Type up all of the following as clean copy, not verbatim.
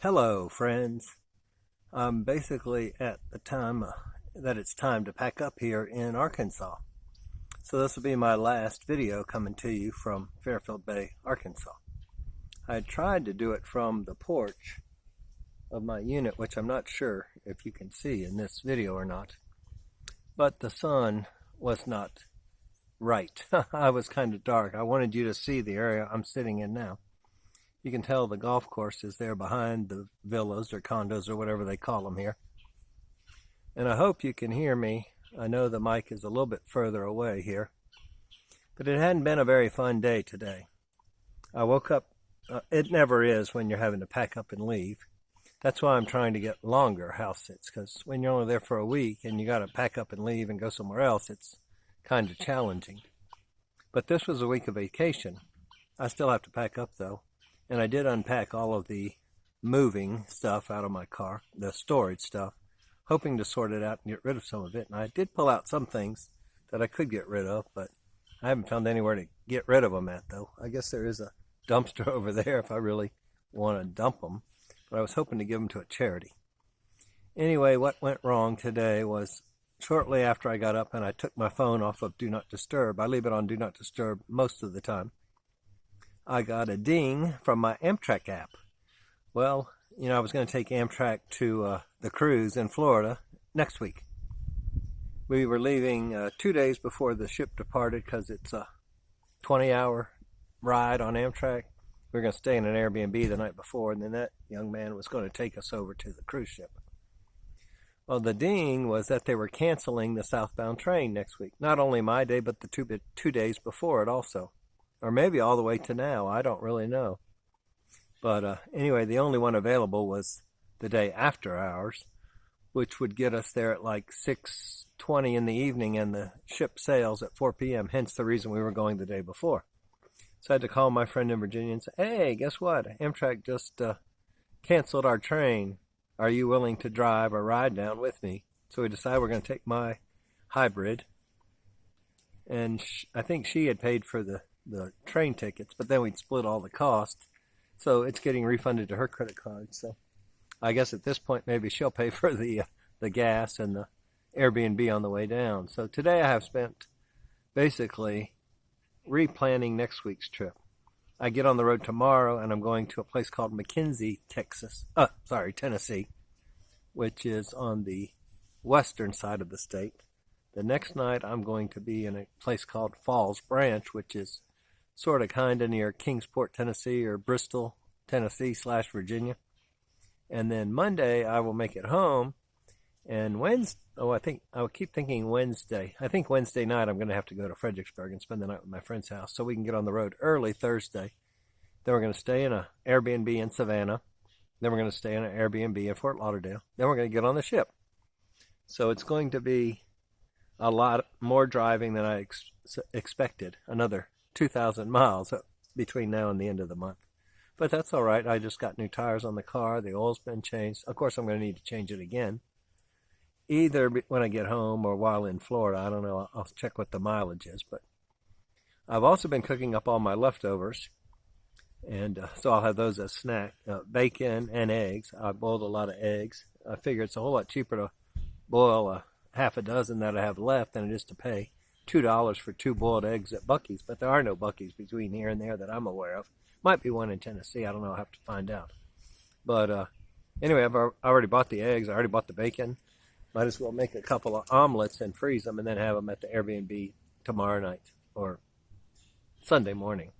Hello, friends. I'm basically at the time that it's time to pack up here in Arkansas. So this will be my last video coming to you from Fairfield Bay, Arkansas. I tried to do it from the porch of my unit, which I'm not sure if you can see in this video or not. But the sun was not right. I was kind of dark. I wanted you to see the area I'm sitting in now. You can tell the golf course is there behind the villas or condos or whatever they call them here. And I hope you can hear me. I know the mic is a little bit further away here. But it hadn't been a very fun day today. I woke up, it never is when you're having to pack up and leave. That's why I'm trying to get longer house sits, because when you're only there for a week and you got to pack up and leave and go somewhere else, it's kind of challenging. But this was a week of vacation. I still have to pack up though. And I did unpack all of the moving stuff out of my car, the storage stuff, hoping to sort it out and get rid of some of it. And I did pull out some things that I could get rid of, but I haven't found anywhere to get rid of them at, though. I guess there is a dumpster over there if I really want to dump them, but I was hoping to give them to a charity. Anyway, what went wrong today was shortly after I got up and I took my phone off of Do Not Disturb. I leave it on Do Not Disturb most of the time. I got a ding from my AMTRAK app. Well, I was going to take AMTRAK to the cruise in Florida next week. We were leaving 2 days before the ship departed because it's a 20-hour ride on AMTRAK. We were going to stay in an Airbnb the night before, and then that young man was going to take us over to the cruise ship. Well, the ding was that they were canceling the southbound train next week. Not only my day, but the 2 days before it also. Or maybe all the way to now. I don't really know. But anyway, the only one available was the day after ours, which would get us there at like 6:20 in the evening, and the ship sails at 4 p.m., hence the reason we were going the day before. So I had to call my friend in Virginia and say, hey, guess what? AMTRAK just canceled our train. Are you willing to drive or ride down with me? So we decided we're going to take my hybrid. And I think she had paid for the train tickets, but then we'd split all the cost, so it's getting refunded to her credit card. So I guess at this point maybe she'll pay for the gas and the Airbnb on the way down. So today I have spent basically replanning next week's trip. I get on the road tomorrow and I'm going to a place called McKinsey, Tennessee, which is on the western side of the state. The next night I'm going to be in a place called Falls Branch, which is sort of kind of near Kingsport, Tennessee, or Bristol, Tennessee / Virginia. And then Monday I will make it home. And I keep thinking Wednesday. I think Wednesday night I'm going to have to go to Fredericksburg and spend the night with my friend's house so we can get on the road early Thursday. Then we're going to stay in an Airbnb in Savannah. Then we're going to stay in an Airbnb in Fort Lauderdale. Then we're going to get on the ship. So it's going to be a lot more driving than I expected. Another 2,000 miles between now and the end of the month. But that's all right. I just got new tires on the car. The oil's been changed. Of course, I'm going to need to change it again, either when I get home or while in Florida. I don't know. I'll check what the mileage is. But I've also been cooking up all my leftovers, and so I'll have those as snack. Bacon and eggs. I boiled a lot of eggs. I figure it's a whole lot cheaper to boil half a dozen that I have left than it is to pay $2 for 2 boiled eggs at Buc-ee's, but there are no Buc-ee's between here and there that I'm aware of. Might be one in Tennessee. I don't know. I'll have to find out. But anyway, I already bought the eggs. I already bought the bacon. Might as well make a couple of omelets and freeze them and then have them at the Airbnb tomorrow night or Sunday morning.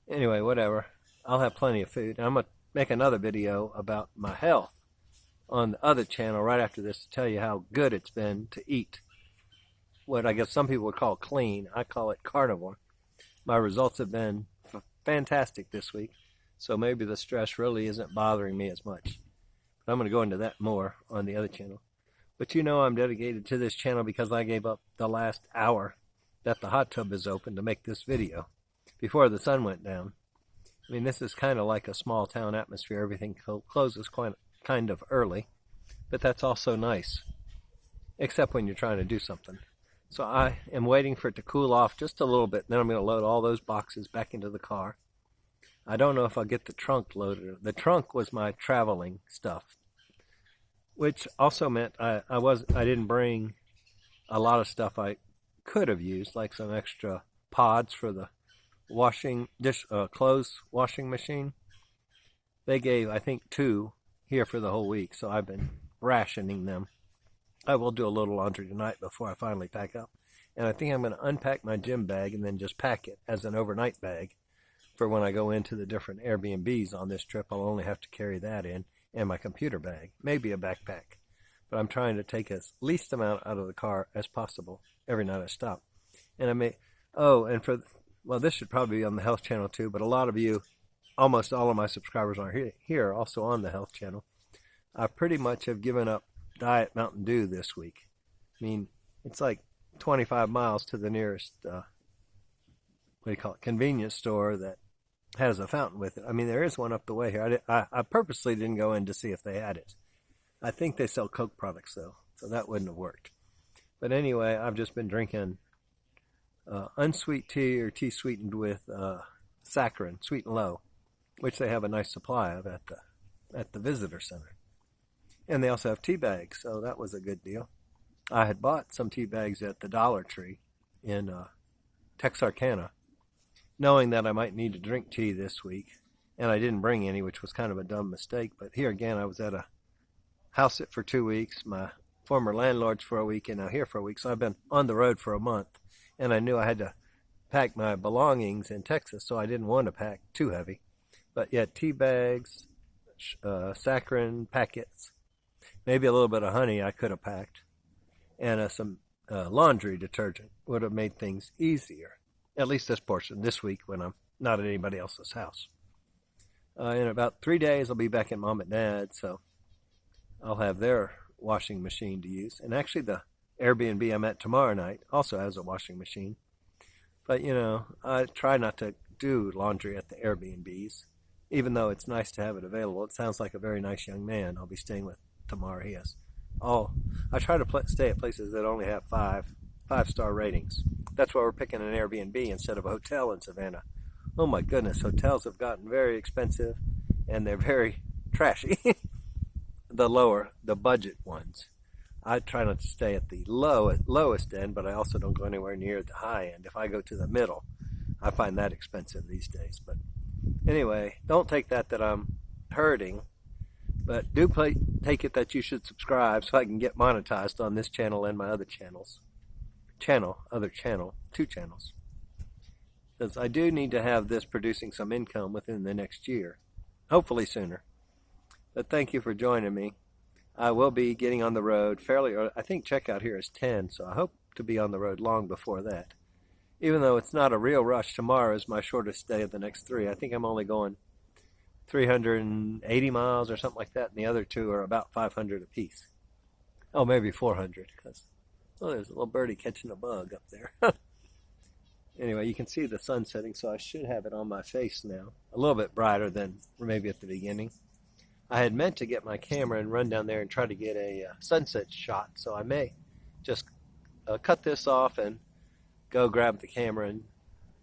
Anyway, whatever. I'll have plenty of food. I'm going to make another video about my health on the other channel right after this to tell you how good it's been to eat what I guess some people would call clean. I call it carnivore. My results have been fantastic this week, so maybe the stress really isn't bothering me as much. But I'm going to go into that more on the other channel. But I'm dedicated to this channel because I gave up the last hour that the hot tub is open to make this video before the sun went down. I mean, this is kind of like a small town atmosphere. Everything closes kind of early, but that's also nice, except when you're trying to do something. So I am waiting for it to cool off just a little bit. Then I'm going to load all those boxes back into the car. I don't know if I'll get the trunk loaded. The trunk was my traveling stuff, which also meant I didn't bring a lot of stuff I could have used, like some extra pods for the clothes washing machine. They gave, I think, 2 here for the whole week, so I've been rationing them. I will do a little laundry tonight before I finally pack up. And I think I'm going to unpack my gym bag and then just pack it as an overnight bag for when I go into the different Airbnbs on this trip. I'll only have to carry that in and my computer bag, maybe a backpack. But I'm trying to take as least amount out of the car as possible every night I stop. And I may, this should probably be on the Health Channel too, but a lot of you, almost all of my subscribers are here also on the Health Channel. I pretty much have given up Diet Mountain Dew this week. I mean, it's like 25 miles to the nearest, convenience store that has a fountain with it. I mean, there is one up the way here. I purposely didn't go in to see if they had it. I think they sell Coke products, though, so that wouldn't have worked. But anyway, I've just been drinking unsweet tea or tea sweetened with saccharin, sweet and low, which they have a nice supply of at the visitor center. And they also have tea bags, so that was a good deal. I had bought some tea bags at the Dollar Tree in Texarkana, knowing that I might need to drink tea this week, and I didn't bring any, which was kind of a dumb mistake. But here again, I was at a house sit for 2 weeks, my former landlord's for a week, and now here for a week. So I've been on the road for a month, and I knew I had to pack my belongings in Texas, so I didn't want to pack too heavy. But yet, tea bags, saccharin packets, maybe a little bit of honey I could have packed, and some laundry detergent would have made things easier. At least this week when I'm not at anybody else's house. In about 3 days, I'll be back at Mom and Dad, so I'll have their washing machine to use. And actually, the Airbnb I'm at tomorrow night also has a washing machine. But, I try not to do laundry at the Airbnbs, even though it's nice to have it available. It sounds like a very nice young man I'll be staying with tomorrow. He has I try to stay at places that only have five-star ratings. That's why we're picking an Airbnb instead of a hotel in Savannah. Oh my goodness, hotels have gotten very expensive and they're very trashy. The budget ones. I try not to stay at the lowest end, but I also don't go anywhere near the high end. If I go to the middle, I find that expensive these days. But anyway, don't take that I'm hurting. But do take it that you should subscribe so I can get monetized on this channel and my other channels. 2 channels. Because I do need to have this producing some income within the next year. Hopefully sooner. But thank you for joining me. I will be getting on the road fairly early. I think checkout here is 10, so I hope to be on the road long before that. Even though it's not a real rush, tomorrow is my shortest day of the next 3. I think I'm only going 380 miles or something like that, and the other 2 are about 500 apiece. Oh, maybe 400, because there's a little birdie catching a bug up there. Anyway, you can see the sun setting, so I should have it on my face now. A little bit brighter than maybe at the beginning. I had meant to get my camera and run down there and try to get a sunset shot, so I may just cut this off and go grab the camera. And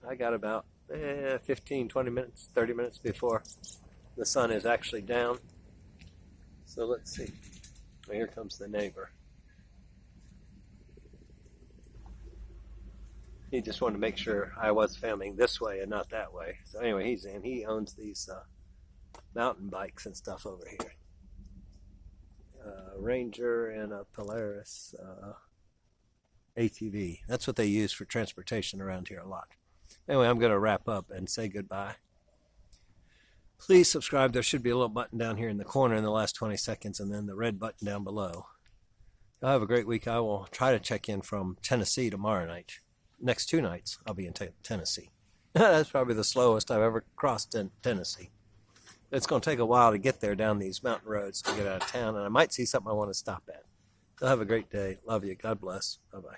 I got about 15, 20 minutes, 30 minutes before the sun is actually down. So let's see. Well, here comes the neighbor. He just wanted to make sure I was filming this way and not that way. So anyway, he's in. He owns these mountain bikes and stuff over here. Ranger and a Polaris ATV. That's what they use for transportation around here a lot. Anyway, I'm going to wrap up and say goodbye. Please subscribe. There should be a little button down here in the corner in the last 20 seconds, and then the red button down below. Y'all have a great week. I will try to check in from Tennessee tomorrow night. Next 2 nights, I'll be in Tennessee. That's probably the slowest I've ever crossed in Tennessee. It's going to take a while to get there down these mountain roads to get out of town, and I might see something I want to stop at. So have a great day. Love you. God bless. Bye-bye.